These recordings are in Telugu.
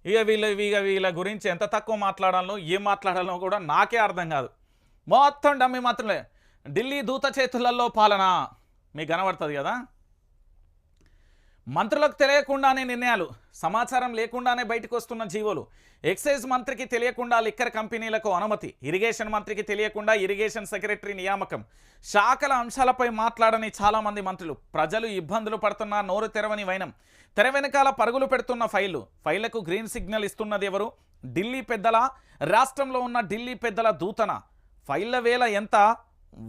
వీళ్ళ గురించి ఎంత తక్కువ మాట్లాడాలో ఏం మాట్లాడాలో కూడా నాకే అర్థం కాదు. మొత్తం డమ్మి మాత్రమే. ఢిల్లీ దూత చేతులలో పాలన మీకు కనబడుతుంది కదా. మంత్రులకు తెలియకుండానే నిర్ణయాలు, సమాచారం లేకుండానే బయటకు వస్తున్న జీవోలు. ఎక్సైజ్ మంత్రికి తెలియకుండా లిక్కర్ కంపెనీలకు అనుమతి, ఇరిగేషన్ మంత్రికి తెలియకుండా ఇరిగేషన్ సెక్రటరీ నియామకం. శాఖల అంశాలపై మాట్లాడని చాలామంది మంత్రులు. ప్రజలు ఇబ్బందులు పడుతున్న నోరు తెరవని వైనం. తెర వెనకాల పరుగులు పెడుతున్న ఫైళ్లకు గ్రీన్ సిగ్నల్ ఇస్తున్నది ఎవరు? ఢిల్లీ పెద్దల? రాష్ట్రంలో ఉన్న ఢిల్లీ పెద్దల దూతన? ఫైళ్ల వేల ఎంత?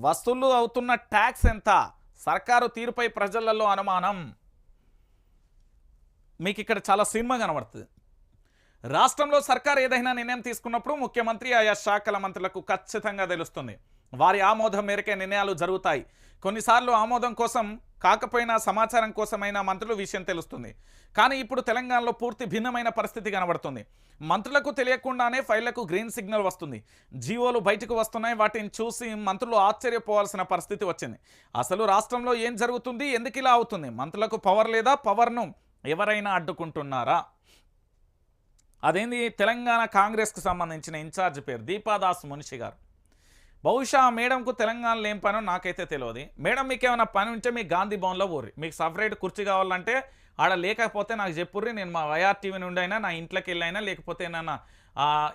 వసూలు అవుతున్న ట్యాక్స్ ఎంత? సర్కారు తీరుపై ప్రజలలో అనుమానం. మీకు ఇక్కడ చాలా సినిమా కనబడుతుంది. రాష్ట్రంలో సర్కారు ఏదైనా నిర్ణయం తీసుకున్నప్పుడు ముఖ్యమంత్రి ఆయా శాఖల మంత్రులకు ఖచ్చితంగా తెలుస్తుంది. వారి ఆమోదం మేరకే నిర్ణయాలు జరుగుతాయి. కొన్నిసార్లు ఆమోదం కోసం కాకపోయినా సమాచారం కోసమైనా మంత్రులు విషయం తెలుస్తుంది. కానీ ఇప్పుడు తెలంగాణలో పూర్తి భిన్నమైన పరిస్థితి కనబడుతుంది. మంత్రులకు తెలియకుండానే ఫైళ్లకు గ్రీన్ సిగ్నల్ వస్తుంది. జీవోలు బయటకు వస్తున్నాయి. వాటిని చూసి మంత్రులు ఆశ్చర్యపోవాల్సిన పరిస్థితి వచ్చింది. అసలు రాష్ట్రంలో ఏం జరుగుతుంది? ఎందుకు ఇలా అవుతుంది? మంత్రులకు పవర్ లేదా? పవర్ను ఎవరైనా అడ్డుకుంటున్నారా? అదేంది? తెలంగాణ కాంగ్రెస్కు సంబంధించిన ఇన్ఛార్జ్ పేరు దీపాదాస్ మున్షి గారు. బహుశా మేడంకు తెలంగాణలో ఏం పనో నాకైతే తెలియదు. మేడం మీకు ఏమైనా పని ఉంటే మీ గాంధీ భవన్లో పోర్రి. మీకు సపరేట్ కుర్చీ కావాలంటే ఆడ లేకపోతే నాకు చెప్పుర్రి. నేను మా వైఆర్ టీవీ నుండి అయినా నా ఇంట్లోకి వెళ్ళైనా లేకపోతే ఏదైనా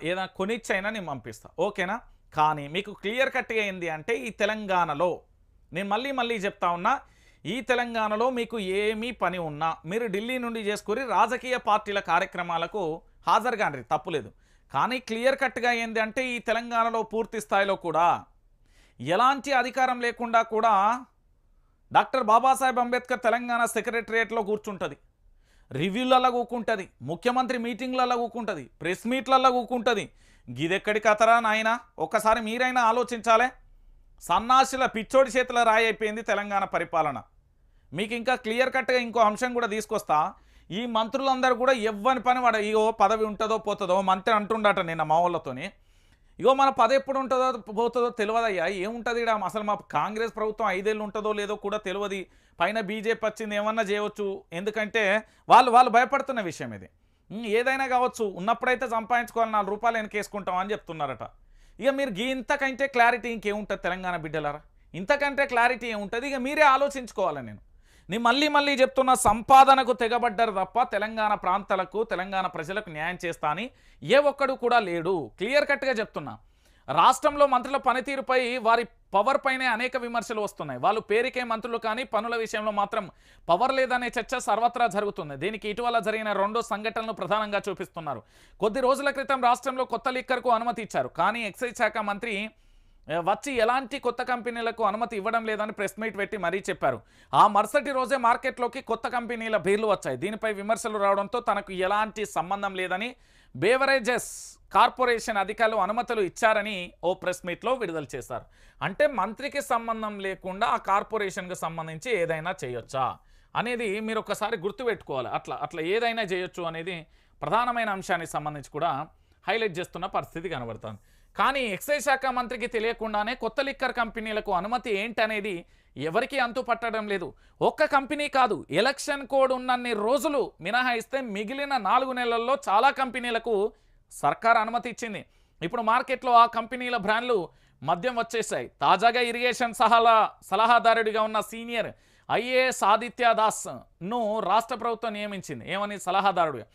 ఏదైనా కొనిచ్చైనా నేను పంపిస్తాను, ఓకేనా? కానీ మీకు క్లియర్ కట్గా ఏంది అంటే ఈ తెలంగాణలో నేను మళ్ళీ చెప్తా ఉన్నా, ఈ తెలంగాణలో మీకు ఏమీ పని ఉన్నా మీరు ఢిల్లీ నుండి చేసుకుని రాజకీయ పార్టీల కార్యక్రమాలకు హాజరుగాండ్రి, తప్పులేదు. కానీ క్లియర్ కట్గా ఏంది అంటే ఈ తెలంగాణలో పూర్తి స్థాయిలో కూడా ఎలాంటి అధికారం లేకుండా కూడా డాక్టర్ బాబాసాహెబ్ అంబేద్కర్ తెలంగాణ సెక్రటరియట్లో కూర్చుంటుంది, రివ్యూలలో కూకుంటుంది, ముఖ్యమంత్రి మీటింగ్లలో కూకుంటుంది, ప్రెస్ మీట్లలో కూకుంటుంది. గిదెక్కడి కథరా నాయన? ఒక్కసారి మీరైనా ఆలోచించాలే. సన్నాసుల పిచ్చోడి చేతుల రాయి అయిపోయింది తెలంగాణ పరిపాలన. మీకు ఇంకా క్లియర్ కట్గా ఇంకో అంశం కూడా తీసుకొస్తా. ఈ మంత్రులందరూ కూడా ఎవ్వని పని వాడు ఇగో పదవి ఉంటుందో పోతుందో మంత్రి అంటుండట నిన్న మా వాళ్ళతోని. ఇగో మన పదవి ఎప్పుడు ఉంటుందో పోతుందో తెలియదయ్యా. ఏముంటుంది ఇక్కడ? అసలు మా కాంగ్రెస్ ప్రభుత్వం 5 ఏళ్ళు ఉంటుందో లేదో కూడా తెలియదు. పైన బీజేపీ వచ్చింది, ఏమన్నా చేయవచ్చు. ఎందుకంటే వాళ్ళు భయపడుతున్న విషయం ఇది. ఏదైనా కావచ్చు, ఉన్నప్పుడైతే సంపాదించుకోవాలి, 4 రూపాయలు వెనకేసుకుంటాం అని చెప్తున్నారట. ఇక మీరు ఇంతకంటే క్లారిటీ ఇంకేముంటుంది తెలంగాణ బిడ్డలారా? ఇంతకంటే క్లారిటీ ఏముంటుంది? ఇక మీరే ఆలోచించుకోవాలి. నేను మళ్ళీ చెప్తున్నా, సంపాదనకు తెగబడ్డారు తప్ప తెలంగాణ ప్రాంతాలకు తెలంగాణ ప్రజలకు న్యాయం చేస్తా అని ఏ ఒక్కడు కూడా లేడు. క్లియర్ కట్గా చెప్తున్నా. రాష్ట్రంలో మంత్రుల పనితీరుపై వారి పవర్ పైనే అనేక విమర్శలు వస్తున్నాయి. వాళ్ళు పేరుకే మంత్రులు కానీ పనుల విషయంలో మాత్రం పవర్ లేదనే చర్చ సర్వత్రా జరుగుతుంది. దీనికి ఇటీవల జరిగిన 2 సంఘటనలు ప్రధానంగా చూపిస్తున్నారు. కొద్ది రోజుల క్రితం రాష్ట్రంలో కొత్త లిక్కర్కు అనుమతి ఇచ్చారు. కానీ ఎక్సైజ్ శాఖ మంత్రి వచ్చి ఎలాంటి కొత్త కంపెనీలకు అనుమతి ఇవ్వడం లేదని ప్రెస్ మీట్ పెట్టి మరీ చెప్పారు. ఆ మరుసటి రోజే మార్కెట్లోకి కొత్త కంపెనీల బీర్లు వచ్చాయి. దీనిపై విమర్శలు రావడంతో తనకు ఎలాంటి సంబంధం లేదని బేవరేజెస్ కార్పొరేషన్ అధికారులు అనుమతులు ఇచ్చారని ఓ ప్రెస్ మీట్లో విడుదల చేశారు. అంటే మంత్రికి సంబంధం లేకుండా ఆ కార్పొరేషన్కి సంబంధించి ఏదైనా చేయొచ్చా అనేది మీరు ఒకసారి గుర్తుపెట్టుకోవాలి. అట్లా ఏదైనా చేయొచ్చు అనేది ప్రధానమైన అంశానికి సంబంధించి కూడా హైలైట్ చేస్తున్న పరిస్థితి కనబడుతుంది. కానీ ఎక్సైజ్ శాఖ మంత్రికి తెలియకుండానే కొత్త లిక్కర్ కంపెనీలకు అనుమతి ఏంటనేది ఎవరికీ అంతు పట్టడం లేదు. ఒక్క కంపెనీ కాదు, ఎలక్షన్ కోడ్ ఉన్నన్ని రోజులు మినహాయిస్తే మిగిలిన 4 నెలల్లో చాలా కంపెనీలకు సర్కార్ అనుమతి ఇచ్చింది. ఇప్పుడు మార్కెట్లో ఆ కంపెనీల బ్రాండ్లు మద్యం వచ్చేసాయి. తాజాగా ఇరిగేషన్ సలహాదారుడిగా ఉన్న సీనియర్ ఐఏఎస్ ఆదిత్య దాస్ను రాష్ట్ర ప్రభుత్వం నియమించింది. ఏమని? సలహాదారుడిగా.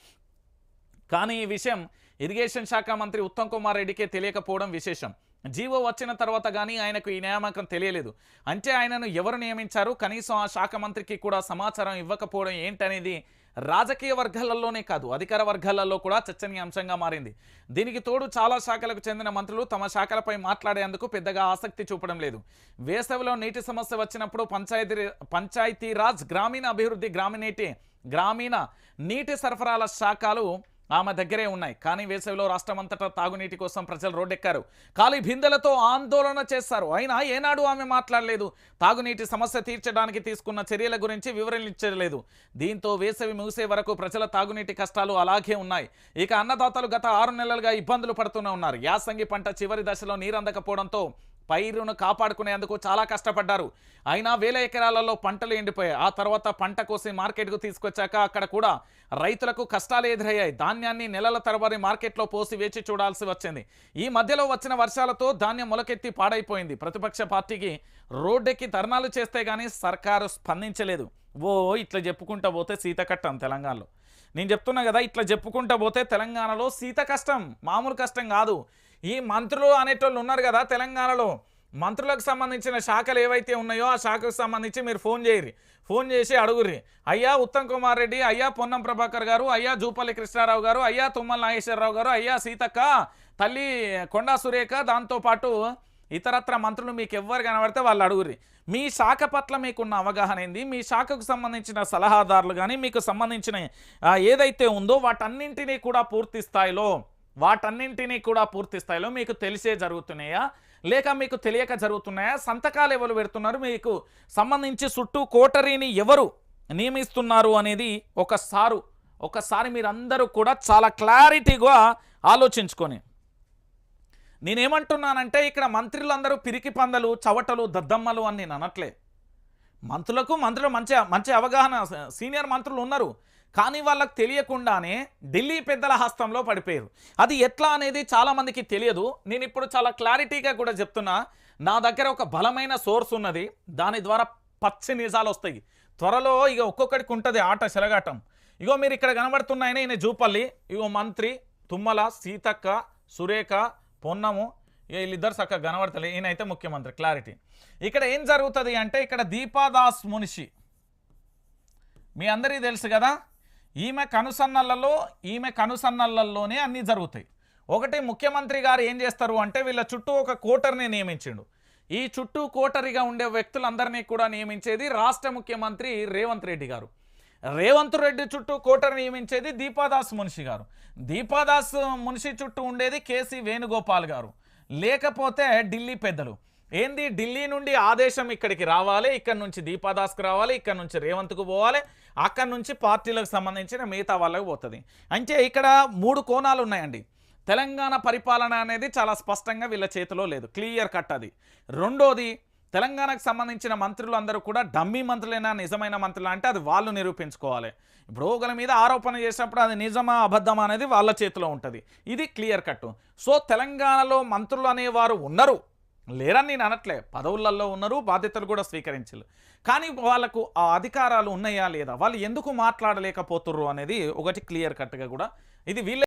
కానీ ఈ విషయం ఇరిగేషన్ శాఖ మంత్రి ఉత్తమ్ కుమార్ రెడ్డికే తెలియకపోవడం విశేషం. జీవో వచ్చిన తర్వాత కానీ ఆయనకు ఈ నియామకం తెలియలేదు. అంటే ఆయనను ఎవరు నియమించారు? కనీసం ఆ శాఖ మంత్రికి కూడా సమాచారం ఇవ్వకపోవడం ఏంటనేది రాజకీయ వర్గాలలోనే కాదు అధికార వర్గాలలో కూడా చర్చనీయాంశంగా మారింది. దీనికి తోడు చాలా శాఖలకు చెందిన మంత్రులు తమ శాఖలపై మాట్లాడేందుకు పెద్దగా ఆసక్తి చూపడం లేదు. వేసవిలో నీటి సమస్య వచ్చినప్పుడు పంచాయతీరాజ్, గ్రామీణ అభివృద్ధి, గ్రామీణ నీటి సరఫరాల శాఖలు ఆమె దగ్గరే ఉన్నాయి. కానీ వేసవిలో రాష్ట్రమంతటా తాగునీటి కోసం ప్రజలు రోడ్డెక్కారు. ఖాళీ బిందెలతో ఆందోళన చేశారు. అయినా ఏనాడు ఆమె మాట్లాడలేదు. తాగునీటి సమస్య తీర్చడానికి తీసుకున్న చర్యల గురించి వివరించలేదు. దీంతో వేసవి ముగిసే వరకు ప్రజల తాగునీటి కష్టాలు అలాగే ఉన్నాయి. ఇక అన్నదాతలు గత 6 నెలలుగా ఇబ్బందులు పడుతూనే ఉన్నారు. యాసంగి పంట చివరి దశలో నీరందకపోవడంతో పైరును కాపాడుకునేందుకు చాలా కష్టపడ్డారు. అయినా వేల ఎకరాలలో పంటలు ఎండిపోయాయి. ఆ తర్వాత పంట కోసి మార్కెట్కు తీసుకొచ్చాక అక్కడ కూడా రైతులకు కష్టాలు ఎదురయ్యాయి. ధాన్యాన్ని నెలల తరబడి మార్కెట్లో పోసి వేచి చూడాల్సి వచ్చింది. ఈ మధ్యలో వచ్చిన వర్షాలతో ధాన్యం మొలకెత్తి పాడైపోయింది. ప్రతిపక్ష పార్టీకి రోడ్డెక్కి ధర్నాలు చేస్తే గానీ సర్కారు స్పందించలేదు. ఇట్లా చెప్పుకుంటా పోతే సీత కట్టం తెలంగాణలో. నేను చెప్తున్నా కదా, ఇట్లా చెప్పుకుంటా పోతే తెలంగాణలో సీత కష్టం మామూలు కష్టం కాదు. ఈ మంత్రులు అనేటోళ్ళు ఉన్నారు కదా తెలంగాణలో, మంత్రులకు సంబంధించిన శాఖలు ఏవైతే ఉన్నాయో ఆ శాఖకు సంబంధించి మీరు ఫోన్ చేసి అడుగుర్రి. అయ్యా ఉత్తమ్ కుమార్ రెడ్డి, అయ్యా పొన్నం ప్రభాకర్ గారు, అయ్యా జూపల్లి కృష్ణారావు గారు, అయ్యా తుమ్మల నాగేశ్వరరావు గారు, అయ్యా సీతక్క, తల్లి కొండా సురేఖ, దాంతోపాటు ఇతరత్ర మంత్రులు మీకు ఎవ్వరు కనబడితే వాళ్ళు అడుగుర్రి. మీ శాఖ పట్ల మీకున్న అవగాహన ఏంది, మీ శాఖకు సంబంధించిన సలహాదారులు కానీ మీకు సంబంధించిన ఏదైతే ఉందో వాటన్నింటినీ కూడా పూర్తి స్థాయిలో మీకు తెలిసే జరుగుతున్నాయా లేక మీకు తెలియక జరుగుతున్నాయా, సంతకాలు ఎవరు పెడుతున్నారు, మీకు సంబంధించి చుట్టూ కోటరీని ఎవరు నియమిస్తున్నారు అనేది ఒకసారి మీరందరూ కూడా చాలా క్లారిటీగా ఆలోచించుకొని. నేనేమంటున్నానంటే ఇక్కడ మంత్రులందరూ పిరికి పందలు, చవటలు, దద్దమ్మలు అని నేను అనట్లే. మంత్రులు మంచి అవగాహన సీనియర్ మంత్రులు ఉన్నారు. కానీ వాళ్ళకు తెలియకుండానే ఢిల్లీ పెద్దల హస్తంలో పడిపోయారు. అది ఎట్లా అనేది చాలామందికి తెలియదు. నేను ఇప్పుడు చాలా క్లారిటీగా కూడా చెప్తున్నా. నా దగ్గర ఒక బలమైన సోర్స్ ఉన్నది. దాని ద్వారా పచ్చి నిజాలు వస్తాయి. త్వరలో ఇక ఒక్కొక్కడికి ఉంటుంది ఆట చెలగాటం. ఇగో మీరు ఇక్కడ కనబడుతున్నాయని ఈయన జూపల్లి, ఇగో మంత్రి తుమ్మల, సీతక్క, సురేఖ, పొన్నము, వీళ్ళిద్దరు చక్కగా కనబడతలే. ఈయన అయితే ముఖ్యమంత్రి. క్లారిటీ. ఇక్కడ ఏం జరుగుతుంది అంటే ఇక్కడ దీపాదాస్ మున్షి మీ అందరికీ తెలుసు కదా. ఈమె కనుసన్నలలోనే అన్నీ జరుగుతాయి. ఒకటి, ముఖ్యమంత్రి గారు ఏం చేస్తారు అంటే వీళ్ళ చుట్టూ ఒక కోటర్ని నియమించిండు. ఈ చుట్టూ కోటరిగా ఉండే వ్యక్తులందరినీ కూడా నియమించేది రాష్ట్ర ముఖ్యమంత్రి రేవంత్ రెడ్డి గారు. రేవంత్ రెడ్డి చుట్టూ కోటర్ని నియమించేది దీపాదాస్ మున్షి గారు. దీపాదాస్ మున్షి చుట్టూ ఉండేది కేసీ వేణుగోపాల్ గారు, లేకపోతే ఢిల్లీ పెద్దలు. ఏంది, ఢిల్లీ నుండి ఆదేశం ఇక్కడికి రావాలి, ఇక్కడ నుంచి దీపాదాస్కి రావాలి, ఇక్కడ నుంచి రేవంత్కు పోవాలి, అక్కడ నుంచి పార్టీలకు సంబంధించిన మిగతా వాళ్ళకి పోతుంది. అంటే ఇక్కడ 3 కోణాలు ఉన్నాయండి. తెలంగాణ పరిపాలన అనేది చాలా స్పష్టంగా వీళ్ళ చేతిలో లేదు, క్లియర్ కట్ అది. రెండోది, తెలంగాణకు సంబంధించిన మంత్రులు అందరూ కూడా డమ్మీ మంత్రులైనా నిజమైన మంత్రులు అంటే అది వాళ్ళు నిరూపించుకోవాలి. ఇప్పుడు ఒకరి మీద ఆరోపణ చేసినప్పుడు అది నిజమా అబద్ధమా అనేది వాళ్ళ చేతిలో ఉంటుంది. ఇది క్లియర్ కట్. సో తెలంగాణలో మంత్రులు అనేవారు ఉన్నారు, లేరని నేను అనట్లే. పదవులలో ఉన్నారు, బాధ్యతలు కూడా స్వీకరించారు. కానీ వాళ్ళకు ఆ అధికారాలు ఉన్నాయా లేదా, వాళ్ళు ఎందుకు మాట్లాడలేకపోతుర్రు అనేది ఒకటి క్లియర్ కట్గా కూడా ఇది వీళ్ళ